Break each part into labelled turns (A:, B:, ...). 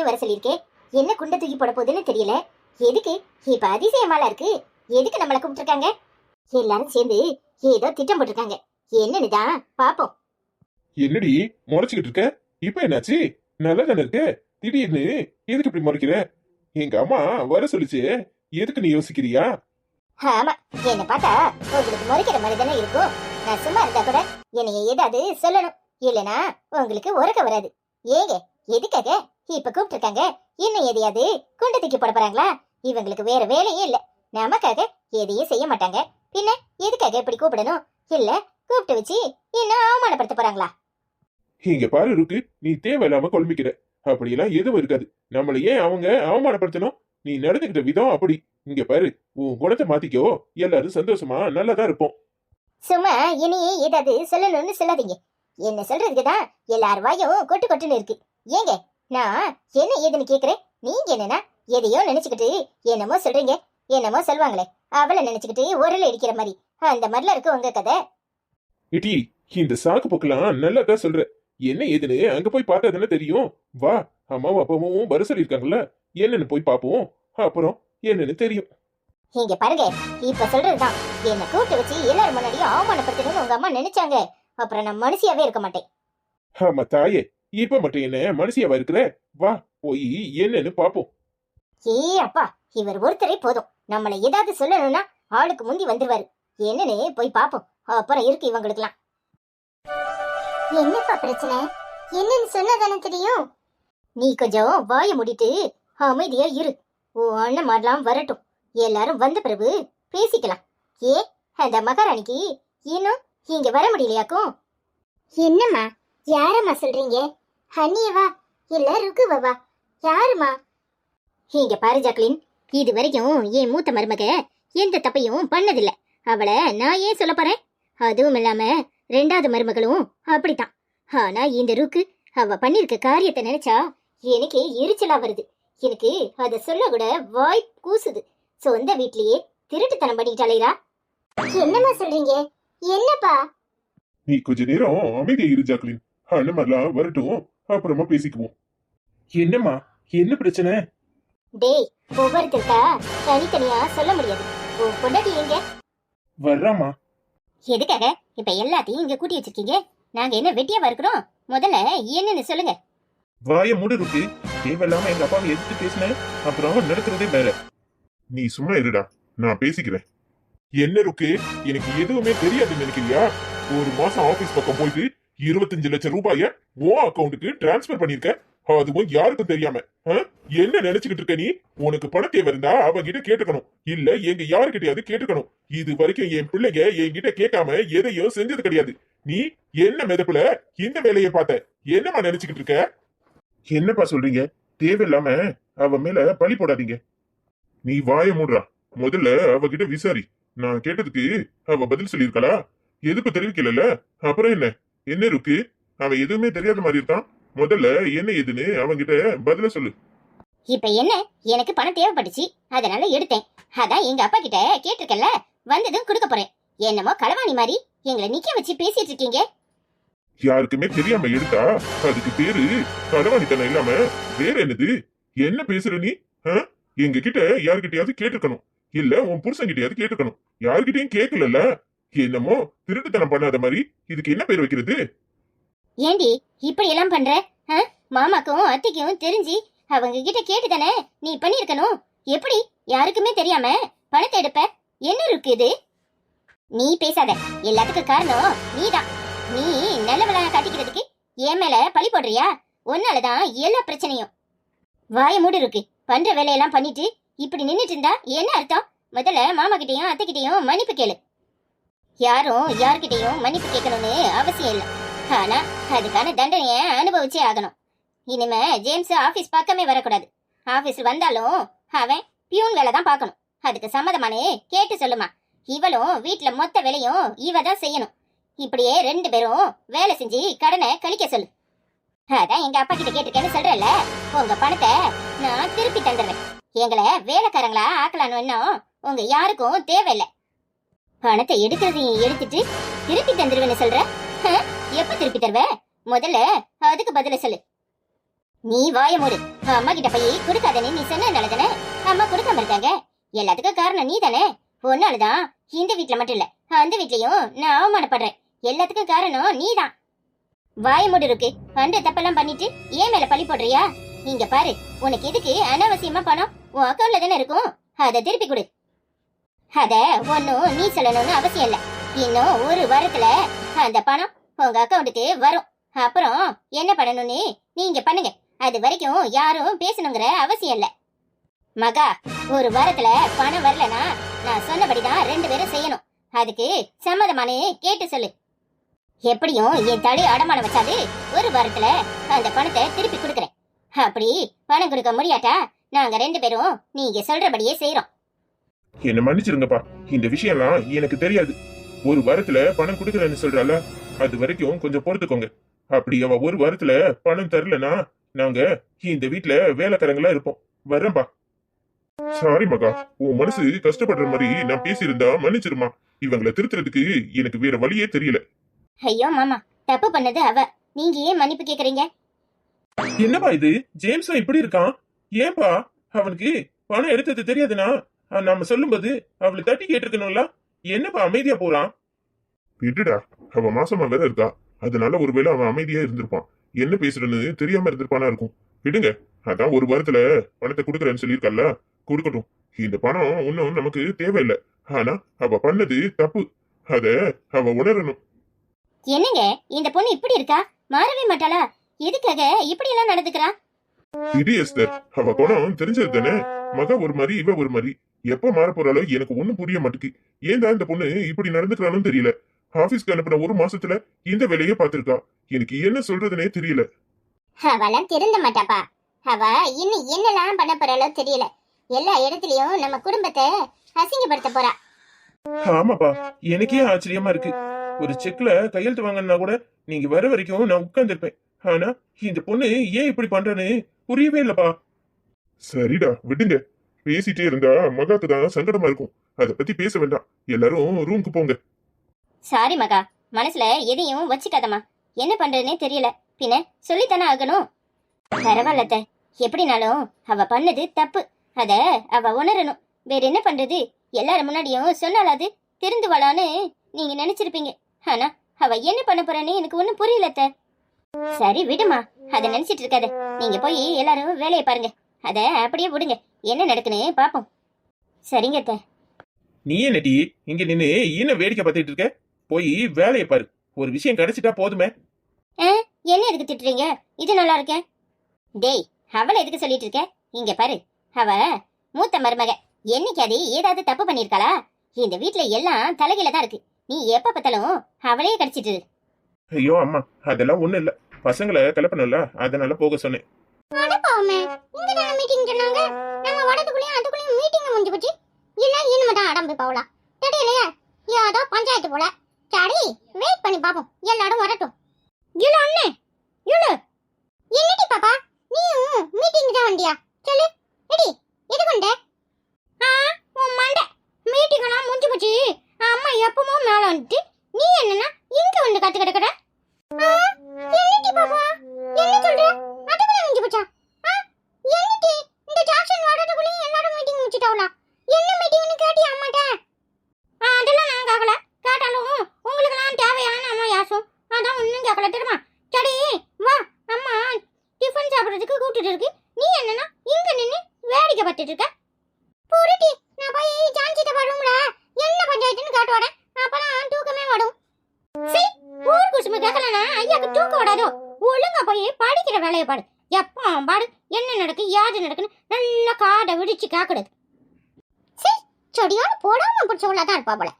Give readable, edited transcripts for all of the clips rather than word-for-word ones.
A: எல்லாரையும் வர சொல்லியிருக்கே. என்ன குண்டை தூக்கி போட போகுதுன்னு தெரியல. எதுக்கு இப்ப அதிசயமால இருக்கு? எதுக்கு நம்மளை கூப்பிட்டுருக்காங்க? எல்லாரும் சேர்ந்து ஏதோ திட்டம் போட்டிருக்காங்க. என்னன்னுதான் பாப்போம்.
B: என்னடி முறைச்சுக்கிட்டு இருக்க? இப்ப என்னாச்சு? நல்லா தானே இருக்க? திடீர்னு எதுக்கு இப்படி முறைக்கிற? எங்க அம்மா வர சொல்லிச்சு, எதுக்கு நீ யோசிக்கிறியா?
A: ஆமா, என்ன பார்த்தா உங்களுக்கு முறைக்கிற மாதிரி தானே இருக்கும். நான் சும்மா இருந்தா கூட என்னைய ஏதாவது சொல்லணும், இல்லனா உங்களுக்கு உறக்க வராது. ஏங்க எதுக்காக இப்ப கூப்பிட்டுருக்காங்க? இன்னும் எதையாவது குண்டு தூக்கி போட போறாங்களா? இவங்களுக்கு வேற வேலையே இல்ல. நமக்காக எதையும் செய்ய மாட்டாங்க. பின்ன எதுக்காக இப்படி கூப்பிடணும்? இல்ல கூப்பிட்டு வச்சு இன்னும் அவமானப்படுத்த போறாங்களா?
B: இங்க பாரு இருக்கு, நீ தேவையில்லாம குழம்பிக்கிற. அப்படியெல்லாம் எதுவும் இருக்காது. நம்மள ஏன் அவங்க அவமானப்படுத்தணும்? நீ நடந்துகிட்ட விதம் அப்படி. இங்க பாரு, உன் குணத்தை மாத்திக்கோ, எல்லாரும் சந்தோஷமா நல்லாதான் இருப்போம்.
A: சும்மா இனியே ஏதாவது சொல்லணும்னு சொல்லாதீங்க. என்ன சொல்றதுக்குதான் எல்லார் வாயும் கொட்டு கொட்டுன்னு இருக்கு. ஏங்க நான் என்ன ஏதுன்னு கேக்குறேன். நீங்க என்னன்னா எதையோ நினைச்சுக்கிட்டு என்னமோ சொல்றீங்க. என்னமோ சொல்லுவாங்களே, அவளை நினைச்சுக்கிட்டு உரல் அடிக்கிற மாதிரி, அந்த மாதிரிலாம் இருக்கு உங்க கதை.
B: இட்டி, இந்த சாக்கு போக்கெல்லாம் நல்லா தான் சொல்ற. என்ன ஏதுன்னு அங்க போய் பார்த்தா தானே தெரியும். வா, அம்மாவும் அப்பாவும் வர சொல்லியிருக்காங்கல்ல, என்னன்னு போய் பார்ப்போம். அப்புறம் என்னன்னு தெரியும்.
A: இங்க பாருங்க, இப்ப சொல்றதுதான். என்ன கூப்பிட்டு வச்சு எல்லாரும் முன்னாடியும் அவமானப்படுத்தணும்னு உங்க அம்மா நினைச்சாங்க, அப்புறம் நான் மனுஷியாவே இருக்க மாட்டேன்.
B: ஆமா தாயே, இப்ப மட்டும் என்ன மனுஷியாவா இருக்கிற? வா, போய் என்னன்னு பாப்போம்.
A: ஏ அப்பா, இவர் ஒருத்தரே போதும். நம்மளை ஏதாவது சொல்லணும்னா ஆளுக்கு முந்தி வந்துருவாரு. என்னன்னு போய் பாப்போம். அப்புறம் இருக்கு இவங்களுக்குலாம். என்னப்பா பிரச்சனை? என்னன்னு சொன்னதானே தெரியும். நீ கொஞ்சம் வாய மூடிட்டு அமைதியா இரு. உன் அண்ணன் மாதிரிலாம் வரட்டும். எல்லாரும் வந்த பிறகு பேசிக்கலாம். ஏ, அந்த மகாராணிக்கு இன்னும் இங்க வர முடியலையாக்கும்? என்னம்மா, யாரம்மா சொல்றீங்க? ஹனியவா இல்ல ருக்குவா? யாருமா? இங்க பாரு ஜாக்லின், இது வரைக்கும் என் மூத்த மருமக எந்த தப்பையும் பண்ணதில்ல. அவளை நான் ஏன் சொல்ல போறேன்? அதுவும் இல்லாம ரெண்டாவது மருமகளும் அப்படித்தான். ஆனா இந்த ருக்கு அவ பண்ணிருக்க காரியத்தை நினைச்சா எனக்கு எரிச்சலா வருது. எனக்கு அத சொல்ல கூட வாய் கூசுது. சொந்த வீட்லயே திருட்டுத்தனம் பண்ணிட்டாளேரா. என்னம்மா சொல்றீங்க? என்னப்பா?
B: நீ கொஞ்ச நேரம் அமைதியா இரு ஜாக்லின். அண்ணமாரெல்லாம் வரட்டும், அப்புறமா பேசிக்குவோம். என்னம்மா, என்ன பிரச்சனை?
A: டேய், ஒவ்வொருத்தருக்கா தனித்தனியா சொல்ல முடியாது. உன் பொண்டாட்டி எங்க?
B: வர்றாமா.
A: எதுக்காக இப்ப எல்லாத்தையும் இங்க கூட்டி வச்சிருக்கீங்க? நாங்க என்ன வெட்டியாவா இருக்கிறோம்? முதல்ல என்னன்னு சொல்லுங்க.
B: வாய மூடு இருக்கு. தேவையில்லாம எங்க அப்பாவை எதிர்த்து பேசின, அப்புறம் நடக்கிறதே வேற. நீ சும்மா இருடா, நான் பேசிக்கிறேன். என்ன இருக்கு, எனக்கு எதுவுமே தெரியாதுன்னு நினைக்கிறியா? ஒரு மாசம் ஆபீஸ் பக்கம் போயிட்டு 25 லட்சம் ரூபாய உன் அக்கௌண்ட்டுக்கு டிரான்ஸ்பர் பண்ணிருக்க, அதுவும் யாருக்கும் தெரியாம. என்ன நினைச்சுக்கிட்டு இருக்க நீ? உனக்கு பண தேவை இருந்தா அவங்கிட்ட கேட்டுக்கணும், இல்ல எங்க யாருக்கிட்டையாவது கேட்டுக்கணும். இது வரைக்கும் என் பிள்ளைங்க என்கிட்ட கேட்காம எதையும் செஞ்சது கிடையாது. நீ என்ன மெதப்புல இந்த வேலையை பார்த்த? என்னமா நினைச்சுக்கிட்டு இருக்க? என்னப்பா சொல்றீங்க? தேவையில்லாம அவ மேல பழி போடாதீங்க. நீ வாய மூடுறா. முதல்ல அவகிட்ட விசாரி. நான் கேட்டதுக்கு அவ பதில் சொல்லியிருக்காளா? எதுக்கு தெரிவிக்கல? அப்புறம் என்ன என்ன இருக்கு? அவ எதுவுமே தெரியாத மாதிரி இருக்கான். முதல்ல என்ன ஏதுன்னு அவங்கிட்ட பதில சொல்லு.
A: இப்ப என்ன, எனக்கு பணம் தேவைப்பட்டுச்சு, அதனால எடுத்தேன். அதான் எங்க அப்பா கிட்ட கேட்டிருக்கல, வந்ததும் கொடுக்க போறேன். என்னமோ களவாணி மாதிரி எங்களை நிக்க வச்சு பேசிட்டு இருக்கீங்க.
B: யாருக்குமே தெரியாம எடுத்தா அதுக்கு பேரு களவாணித்தனம் இல்லாம வேற என்னது? என்ன பேசுற நீ? எங்க கிட்ட யாருக்கிட்டையாவது கேட்டுக்கணும், இல்ல உன் புருஷன் கிட்டையாவது கேட்டுக்கணும். யாருக்கிட்டையும் கேட்கல. என்னமோ திருட்டுத்தனம் பண்ணாத மாதிரி இதுக்கு என்ன பேர் வைக்கிறது?
A: ஏண்டி இப்படி எல்லாம் பண்ற? மாமாக்கும் அத்தைக்கும் தெரிஞ்சு அவங்க கிட்ட கேட்டுதானே நீ பண்ணிருக்கணும். எப்படி யாருக்குமே தெரியாம பணத்தை எடுப்ப? என்ன இருக்கு இது? நீ பேசாத, எல்லாத்துக்கும் காரணம் நீதான். நீ நல்லவளா காட்டிக்கிறதுக்கு என் மேல பழி போடுறியா? உன்னாலதான் எல்லா பிரச்சனையும். வாய மூடு இருக்கு. பண்ற வேலையெல்லாம் பண்ணிட்டு இப்படி நின்னுட்டு இருந்தா என்ன அர்த்தம்? முதல்ல மாமா கிட்டையும் அத்தை கிட்டையும் மன்னிப்பு கேளு. யாரும் யார்கிட்டையும் மன்னிப்பு கேட்கணும்னு அவசியம் இல்லை. ஆனா அதுக்கான தண்டனைய அனுபவிச்சே ஆகணும். இனிமே ஜேம்ஸ் ஆபீஸ் பக்கமே வரக்கூடாது. ஆபீஸ் வந்தாலும் அவன் பியூன் வேலை தான் பார்க்கணும். அதுக்கு சம்மதமானே கேட்டு சொல்லுமா. இவளும் வீட்டுல மொத்த வேலையும் இவ தான் செய்யணும். இப்படியே 2 பேரும் வேலை செஞ்சு கடனை கழிக்க சொல்லு. அதான் எங்க அப்பா கிட்ட கேட்டிருக்கேன்னு சொல்றல, உங்க பணத்தை நான் திருப்பி தந்துடுறேன். எங்களை வேலைக்காரங்களா ஆக்கலான்னு இன்னும் உங்க யாருக்கும் தேவையில்லை. பணத்தை எடுக்கிறதையும் எடுத்துட்டு திருப்பி தந்துருவேன்னு சொல்ற? எப்ப திருப்பி தருவ? முதல்ல அதுக்கு பதில சொல்லு. நீ வாய மூடு. அம்மா கிட்ட போய் கொடுக்காதன்னு நீ சொன்னதுனால தானே அம்மா கொடுக்காம இருக்காங்க. எல்லாத்துக்கும் காரணம் நீ தானே. ஒன்னாலதான் இந்த வீட்டுல மட்டும் இல்ல, அந்த வீட்லயும் நான் அவமானப்படுறேன். எல்லாத்துக்கும் காரணம் நீதான். வாய மூடு இருக்கு. பண்ற தப்பெல்லாம் பண்ணிட்டு ஏன் மேல பழி போடுறியா? இங்க பாரு, உனக்கு எதுக்கு அனாவசியமா பணம்? உன் அக்கௌண்ட்ல தானே இருக்கும், அதை திருப்பி கொடு. அத ஒன்னும் நீ சொல்லணும்னு அவசியம் இல்ல. இன்னும் ஒரு வாரத்துல அந்த பணம் உங்க அக்கௌண்ட்டுக்கு வரும். அப்புறம் என்ன பண்ணணும்னு நீங்க பண்ணுங்க. அது வரைக்கும் யாரும் பேசணுங்கிற அவசியம் இல்ல. மகா, ஒரு வாரத்துல பணம் வரலனா நான் சொன்னபடிதான் 2 பேரும் செய்யணும். அதுக்கு சம்மதமானு கேட்டு சொல்லு. எப்படியும் என் தடி அடமானம் வச்சாது ஒரு வாரத்துல அந்த பணத்தை திருப்பி கொடுக்கறேன். அப்படி பணம் கொடுக்க முடியாட்டா நாங்க 2 பேரும் நீங்க சொல்றபடியே செய்யறோம்.
B: என்ன மன்னிச்சிருங்கப்பா, இந்த விஷயம்லாம் எனக்கு தெரியாது. ஒரு வாரத்துல பணம் கொடுக்கறேன்னு சொல்றால, அது வரைக்கும் கொஞ்சம் பொறுத்துக்கோங்க. அப்படி அவ ஒரு வாரத்துல பணம் தரலனா நாங்க இந்த வீட்டுல வேலைக்காரங்களா இருப்போம். வர்றேன்பா. சாரி மகா, உன் மனசு கஷ்டப்படுற மாதிரி நான் பேசியிருந்தா மன்னிச்சிருமா. இவங்களை திருத்துறதுக்கு எனக்கு வேற வழியே தெரியல.
A: ஐயோ மாமா, தப்பு பண்ணது அவ. நீங்க ஏன் மன்னிப்பு கேக்குறீங்க?
B: என்னப்பா இது, ஜேம்ஸா இப்படி இருக்கான்? ஏன்பா அவனுக்கு பணம் எடுத்தது தெரியாதுன்னா நாம சொல்லும்போது அவளை தட்டி கேட்டிருக்கணும்ல. என்னப்பா அமைதியா போறான்? விட்டுடா, அவ மாசமா வேற இருக்கா. அதனால ஒருவேளை அவன் அமைதியா இருந்திருப்பான். என்ன பேசுறன்னு தெரியாம இருந்திருப்பானா இருக்கும். விடுங்க, அதான் ஒரு வாரத்துல பணத்தை கொடுக்கறேன்னு சொல்லியிருக்கல, கொடுக்கட்டும். இந்த பணம் ஒன்னும் நமக்கு தேவையில்லை. ஆனா அவ பண்ணது தப்பு, அத அவ உணரணும்.
A: என்னங்க இந்த பொண்ணு இப்படி இருக்கா? மாறவே மாட்டாளா? எதுக்காக இப்படி எல்லாம் நடந்துக்கிறா?
B: இது எஸ்தர், அவ குணம் தெரிஞ்சது தானே. மகா ஒரு மாதிரி, இவ ஒரு மாதிரி. எப்ப மாற போறாளோ எனக்கு ஒண்ணும் புரிய மாட்டுக்கு. ஏன்தான் இந்த பொண்ணு இப்படி நடந்துக்கிறான்னு தெரியல. ஆபீஸ்க்கு அனுப்பின ஒரு மாசத்துல இந்த வேலையே பாத்திருக்கா. எனக்கு என்ன சொல்றதுனே தெரியல.
A: அவெல்லாம் திருந்த மாட்டாப்பா. அவ இன்னும் என்னெல்லாம் பண்ண போறாளோ தெரியல. எல்லா இடத்துலயும் நம்ம குடும்பத்தை அசிங்கப்படுத்த போறா.
B: ஆமாப்பா, எனக்கே ஆச்சரியமா இருக்கு. ஒரு செக்ல கையெழுத்து வாங்கினா கூட நீங்க வர வரைக்கும் நான் உட்கார்ந்துருப்பேன். ஆனா இந்த பொண்ணு ஏன் இப்படி பண்றன்னு புரியவே இல்லப்பா. சரிடா, விடுங்க. பேசிட்டே இருந்தா மகாக்கு தான் சங்கடமா இருக்கும். அத பத்தி பேச வேண்டாம். எல்லாரும் ரூமுக்கு போங்க.
A: சாரி மகா, மனசுல எதையும் வச்சுக்காதம்மா. என்ன பண்றதுனே தெரியல. பின்ன சொல்லித்தானே ஆகணும். பரவாயில்லத்த, எப்படினாலும் அவ பண்ணது தப்பு. அத அவ உணரணும். வேற என்ன பண்றது? எல்லாரும் முன்னாடியும் சொன்னாலாது திருந்துவாளான்னு நீங்க நினைச்சிருப்பீங்க. ஆனா அவ என்ன பண்ண போறான்னு எனக்கு ஒண்ணும் புரியலத்த. சரி விடுமா, அத நினைச்சிட்டு இருக்காத. நீங்க போய் எல்லாரும் வேலையை பாருங்க. அத அப்படியே விடுங்க, என்ன நடக்குன்னு பாப்போம். சரிங்க அத்த.
B: நீ என்னடி இங்க நின்னு என்ன வேடிக்கை பார்த்துட்டு இருக்க? போய் வேலையை பாரு. ஒரு விஷயம் கிடைச்சிட்டா போதுமே.
A: என்ன எதுக்கு திட்டுறீங்க? இது நல்லா இருக்கேன். டேய், அவளை எதுக்கு சொல்லிட்டு இருக்க? இங்க பாரு, அவ மூத்த மருமக. என்னைக்கு அது ஏதாவது தப்பு பண்ணிருக்காளா? இந்த வீட்டுல எல்லாம் தலைகீழ தான் இருக்கு. நீ எப்ப பார்த்தாலும் அவளையே கடிச்சிட்டு.
B: ஐயோ அம்மா, அதெல்லாம் ஒண்ணு இல்ல. பசங்களை கிளப்பணும்ல, அதனால போக சொன்னேன்.
A: அடப்பாவுமே, இங்க தான மீட்டிங் சொன்னாங்க. நம்ம வடதுக்குள்ளேயும் அதுக்குள்ளேயும் மீட்டிங் முடிஞ்சு போச்சு. இல்ல இன்னும் மட்டும் அடம்பு பாவலா தெரியலையா? ஏதோ பஞ்சாயத்து போல. சரி, வெயிட் பண்ணி பாப்போம். எல்லாரும் வரட்டும். இவ்வளோ அண்ணே, இவ்வளோ என்னடி பாப்பா, நீயும் மீட்டிங் தான் வந்தியா? சொல்லு எடி, எது கொண்ட? உன் மண்டை மீட்டிங் எல்லாம் முடிஞ்சு போச்சு. அம்மா எப்பமோ மேல வந்துட்டு நீ என்னன்னா இங்க வந்து கத்து கிடக்குற? என்னடி பாப்பா, என்ன சொல்ற? அதுக்குள்ள முடிஞ்சு போச்சா? என்னடி இந்த ஜாக்சன் வரதுக்குள்ளேயும் எல்லாரும் மீட்டிங் முடிச்சிட்டாங்களா? என்ன மீட்டிங்னு கேட்டியா அம்மாட்ட? அதெல்லாம் நான் கேட்கல. கேட்டாலும் உங்களுக்கெல்லாம் தேவையான அம்மா யாசும். அதான் ஒன்றும் கேட்கல தெரியுமா? சரி வா, அம்மா டிஃபன் சாப்பிட்றதுக்கு கூப்பிட்டு இருக்கு. நீ என்னன்னா இங்க நின்று வேடிக்கை பார்த்துட்டு இருக்க? புரிட்டி, நான் போய் ஜான்சிட்ட வரும்ல என்ன பஞ்சாயத்துன்னு காட்டு வரேன். அப்பதான் தூக்கமே வரும். சரி, ஊர் குசுமை கேட்கலனா ஐயாக்கு தூக்கம் வராதோ. ஒழுங்கா போய் படிக்கிற வேலையை பாடு. எப்போ பாடு, என்ன நடக்கு யாது நடக்குன்னு நல்லா காடை விடிச்சு காக்கூடாது. சரி, சொடியோட போடாம பிடிச்சவளாதான் இருப்பா போல.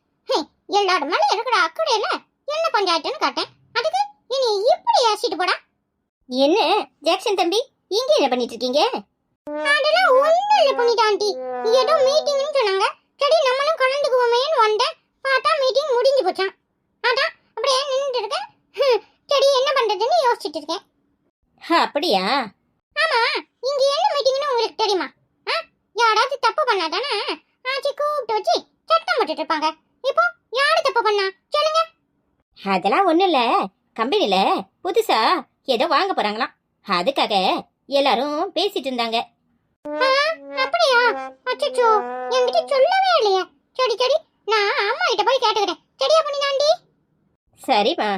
A: எல்லாரும் மேல இருக்கிற அக்கறையில என்ன பஞ்சாயத்துன்னு காட்டேன். அதுக்கு இனி இப்படி ஏசிட்டு போடா. என்ன ஜாக்சன் தம்பி, இங்க என்ன பண்ணிட்டு இருக்கீங்க? அதெல்லாம் ஒண்ணும் இல்ல புனிதா ஆண்டி, ஏதோ மீட்டிங்னு சொன்னாங்க. சரி நம்மளும் கலந்துக்குவோமேன்னு வந்தேன். பார்த்தா மீட்டிங் முடிஞ்சு போச்சான். அதான் அப்படியே நின்றுட்டு இருக்கேன். சரி என்ன பண்றதுன்னு யோசிச்சுட்டு இருக்கேன். அப்படியா? ஆமா, இங்க என்ன மீட்டிங்னு உங்களுக்கு தெரியுமா? யாராவது தப்பு பண்ணாதானே ஆச்சி கூப்பிட்டு வச்சு சட்டம் போட்டுட்டு இருப்பாங்க. இப்போ யாரு தப்பு பண்ணா சொல்லுங்க. அதெல்லாம் ஒண்ணும் இல்ல, கம்பெனில புதுசா ஏதோ வாங்க போறாங்களாம். அதுக்காக எல்லாரும் பேசிட்டு இருந்தாங்க. அப்படியா? அச்சச்சோ, என்கிட்ட சொல்லவே இல்லையே. சரி சரி, நான் அம்மா கிட்ட போய் கேட்டுக்கிறேன். சரியா பண்ணிதாண்டி? சரிம்மா.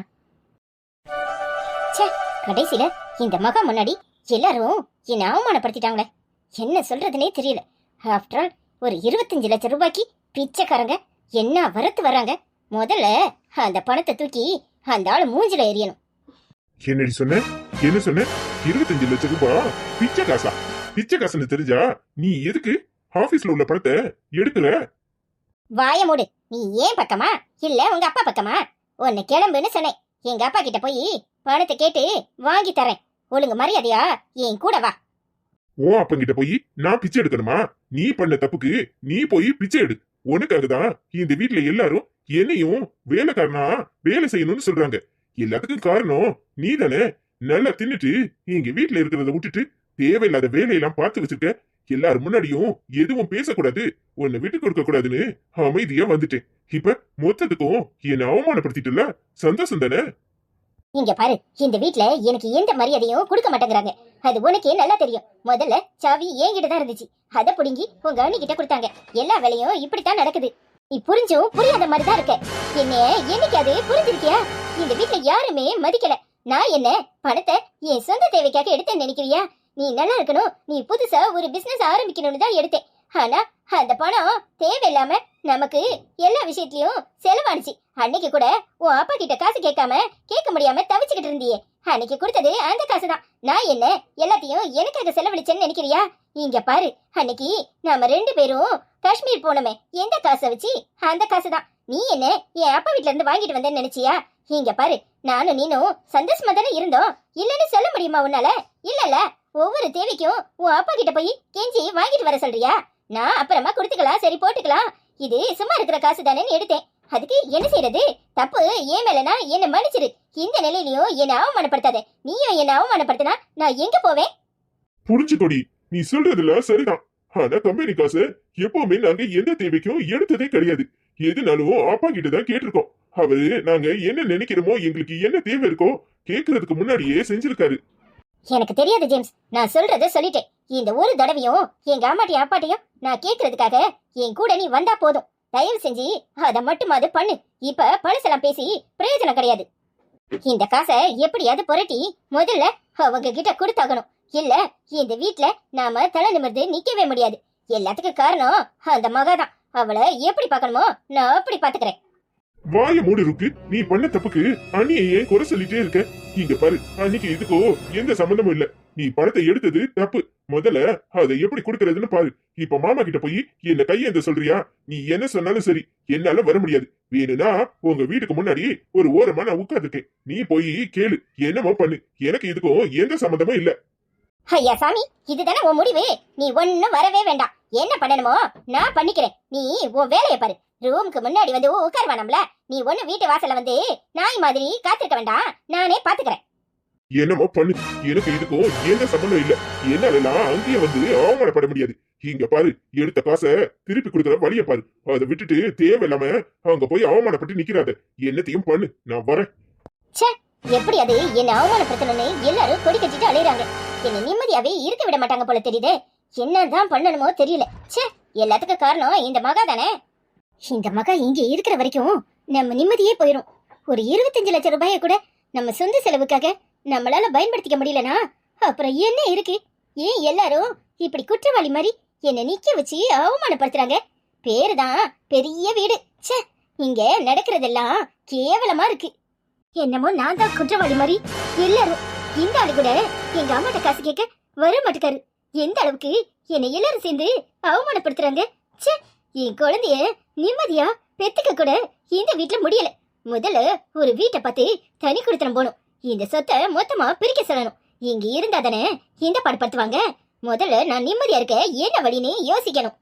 A: ச்சே, கடைசியில இந்த மகா முன்னாடி எல்லாரும் என்ன அவமானப்படுத்திட்டாங்களே. என்ன சொல்றதுனே தெரியல. ஆஃப்டர் ஆல் ஒரு 25 லட்சம் ரூபாய்க்கு பிச்சைக்காரங்க என்ன வரத்து வர்றாங்க. முதல்ல அந்த பணத்தை தூக்கி அந்த ஆளு மூஞ்சில எறியணும்.
B: என்னடி சொன்ன? என்ன சொன்ன? 25 லட்சம் ரூபாய் பிச்சை காசா? பிச்சை காசுன்னு தெரிஞ்சா நீ எதுக்கு ஆபீஸ்ல உள்ள பணத்தை எடுக்கல?
A: வாய மூடு. நீ ஏன் பக்கமா இல்ல உங்க அப்பா பக்கமா? உன்னை கிளம்புன்னு சொன்னேன். எங்க அப்பா கிட்ட போய் பணத்தை கேட்டு வாங்கி தரேன். ஒழுங்கு மரியாதையா என் கூட வா.
B: ஓ அப்பங்கிட்ட போய் நான் பிச்சை எடுக்கணுமா? நீ பண்ண தப்புக்கு நீ போய் பிச்சை எடு. உனக்காக தான் இந்த வீட்டுல எல்லாரும் என்னையும் வேலைக்காரனா வேலை செய்யணும்னு சொல்றாங்க. எல்லாத்துக்கும் காரணம் நீ தானே. நல்லா தின்னுட்டு இங்க வீட்டுல இருக்கிறத விட்டுட்டு தேவையில்லாத வேலையெல்லாம் பார்த்து வச்சிருக்க. எல்லாரும் முன்னாடியும் எதுவும் பேசக்கூடாது, உன்னை விட்டு கொடுக்க கூடாதுன்னு அமைதியா வந்துட்டேன். இப்ப மொத்தத்துக்கும் என்ன அவமானப்படுத்திட்டுல சந்தோஷம் தானே?
A: இங்க பாரு, இந்த வீட்ல எனக்கு எந்த மரியாதையும் கொடுக்க மாட்டேங்கிறாங்க. அது உனக்கே நல்லா தெரியும். முதல்ல சாவி என்கிட்ட தான் இருந்துச்சு. அத புடுங்கி உங்க அண்ணி கிட்ட கொடுத்தாங்க. எல்லா வேலையும் இப்படித்தான் நடக்குது. நீ புரிஞ்சும் புரியாத மாதிரி தான் இருக்க. என்ன என்னைக்கு அது புரிஞ்சிருக்கியா? இந்த வீட்ல யாருமே மதிக்கல. நான் என்ன பணத்தை என் சொந்த தேவைக்காக எடுத்தேன்னு நினைக்கிறியா? நீ நல்லா இருக்கணும், நீ புதுசா ஒரு பிசினஸ் ஆரம்பிக்கணும்னு தான் எடுத்தேன். ஆனா அந்த பணம் தேவையில்லாம நமக்கு எல்லா விஷயத்திலயும் செலவானுச்சு. அன்னைக்கு கூட உன் அப்பா கிட்ட காசு கேட்க முடியாம தவிச்சுக்கிட்டு இருந்தியே. அன்னைக்கு கொடுத்தது அந்த காசுதான். நான் என்ன எல்லாத்தையும் எனக்காக செலவழிச்சேன்னு நினைக்கிறியா? இங்க பாரு, அன்னைக்கு நாம 2 பேரும் காஷ்மீர் போனோமே, எந்த காசை வச்சு? அந்த காசுதான். நீ என்ன என் அப்பா வீட்ல இருந்து வாங்கிட்டு வந்தேன்னு நினைச்சியா? இங்க பாரு, நானும் நீனும் சந்தோஷமா தானே இருந்தோம். இல்லன்னு சொல்ல முடியுமா உன்னால? இல்லல்ல. ஒவ்வொரு தேவைக்கும் உன் அப்பா கிட்ட போய் கெஞ்சி வாங்கிட்டு வர சொல்றியா? நான் அப்புறமா கொடுத்துக்கலாம், சரி போட்டுக்கலாம், இது சும்மா இருக்கிற காசு தானேன்னு எடுத்தேன். அதுக்கு என்ன செய்யறது? தப்பு ஏன் மேலனா என்ன மன்னிச்சிரு. இந்த நிலையிலயும் என்ன அவமானப்படுத்தாத. நீயும் என்ன அவமானப்படுத்தினா நான் எங்க போவேன்?
B: புரிஞ்சுக்கோடி, நீ சொல்றதுல சரிதான். ஆனா கம்பெனி காசு எப்பவுமே நாங்க எந்த தேவைக்கும் எடுத்ததே கிடையாது. எதுனாலும் அப்பா கிட்ட தான் கேட்டிருக்கோம். அவரு நாங்க என்ன நினைக்கிறோமோ, எங்களுக்கு என்ன தேவை இருக்கோ கேக்குறதுக்கு முன்னாடியே செஞ்சிருக்காரு.
A: எனக்கு தெரியாது ஜேம்ஸ், நான் சொல்றத சொல்லிட்டேன். இந்த ஒரு தடவையும் எங்க அம்மாட்டையும் அப்பாட்டையும் நான் கேட்கறதுக்காக என் கூட நீ வந்தா போதும். தயவு செஞ்சு அதை மட்டுமாவது பண்ணு. இப்ப பழசெல்லாம் பேசி பிரயோஜனம் கிடையாது. இந்த காசை எப்படியாவது புரட்டி முதல்ல அவங்க கிட்ட கொடுத்தாகணும். இல்ல இந்த வீட்ல நாம தலை நிமிர்ந்து நிக்கவே முடியாது. எல்லாத்துக்கும் காரணம் அந்த மகாதான். அவளை எப்படி பார்க்கணுமோ நான் அப்படி பாத்துக்கிறேன்.
B: வாய மூடி இருக்கு. நீ பண்ண தப்புக்கு அண்ணியே குறை சொல்லிட்டே இருக்க. இங்க பாரு, அன்னைக்கு இதுக்கோ எந்த சம்பந்தமும் இல்ல. நீ பணத்தை எடுத்தது தப்பு. முதல்ல அதை எப்படி கொடுக்கறதுன்னு பாரு. இப்ப மாமா கிட்ட போய் என்ன கையேந்த சொல்றியா? நீ என்ன சொன்னாலும் சரி, என்னால வர முடியாது. வேணும்னா உங்க வீட்டுக்கு முன்னாடி ஒரு ஓரமா நான் உட்கார்ந்துருக்கேன். நீ போய் கேளு, என்னமோ பண்ணு. எனக்கு இதுக்கும் எந்த சம்பந்தமும் இல்ல.
A: ஐயா சாமி, இதுதானே உன் முடிவு? நீ ஒன்னும் வரவே வேண்டாம். என்ன பண்ணணுமோ நான் பண்ணிக்கிறேன். நீ உன் வேலையை பாரு. ரூமுக்கு முன்னாடி வந்து உட்காருவானம்ல. நீ ஒண்ணு வீட்டு வாசல்ல வந்து நாய் மாதிரி காத்திருக்க வேண்டாம். நானே பாத்துக்கிறேன்.
B: என்னமோ பண்ணு, எனக்கு இதுக்கும் எந்த சம்பந்தம் இல்ல. என்னால அங்கேயே வந்து அவமானப்பட முடியாது. இங்க பாரு, எடுத்த காசை திருப்பி கொடுக்கற வழிய பாரு. அதை விட்டுட்டு தேவையில்லாம அங்க போய் அவமானப்பட்டு நிக்கிறாத. என்னத்தையும் பண்ணு, நான் வரேன்.
A: எப்படி அது என்ன அவமானப்படுத்தணும்னு எல்லாரும் கொடி கட்டிட்டு அலையறாங்க. என்ன நிம்மதியாவே இருக்க விட மாட்டாங்க போல தெரியுது. என்னதான் பண்ணணுமோ தெரியல. எல்லாத்துக்கும் காரணம் இந்த மகா தானே. இந்த மகா இங்க இருக்கிற வரைக்கும் நம்ம நிம்மதியே போயிரும். ஒரு 25 லட்சம் ரூபாயை கூட நம்ம சொந்த செலவுக்காக நம்மளால பயன்படுத்திக்க முடியலனா அப்புறம் என்ன இருக்கு? ஏன் எல்லாரும் இப்படி குற்றவாளி மாதிரி என்ன நிக்க வச்சு அவமானப்படுத்துறாங்க? பேருதான் பெரிய வீடு. இங்க நடக்கிறதெல்லாம் கேவலமா இருக்கு. என்னமோ நான் தான் குற்றவாளி மாதிரி எல்லாரும். இந்த ஆளு கூட எங்க அம்மாட்ட காசு கேட்க வர மாட்டேக்காரு. எந்த அளவுக்கு என்னை எல்லாரும் சேர்ந்து அவமானப்படுத்துறாங்க. என் குழந்தைய நிம்மதியா பெத்துக்க கூட இந்த வீட்டுல முடியல. முதல்ல ஒரு வீட்டை பார்த்து தனி கொடுத்தனம் போகணும். இந்த சொத்தை மொத்தமா பிரிக்க சொல்லணும். இங்க இருந்தா தானே இந்த பாடுபடுத்துவாங்க. முதல்ல நான் நிம்மதியா இருக்க என்ன வழின்னு யோசிக்கணும்.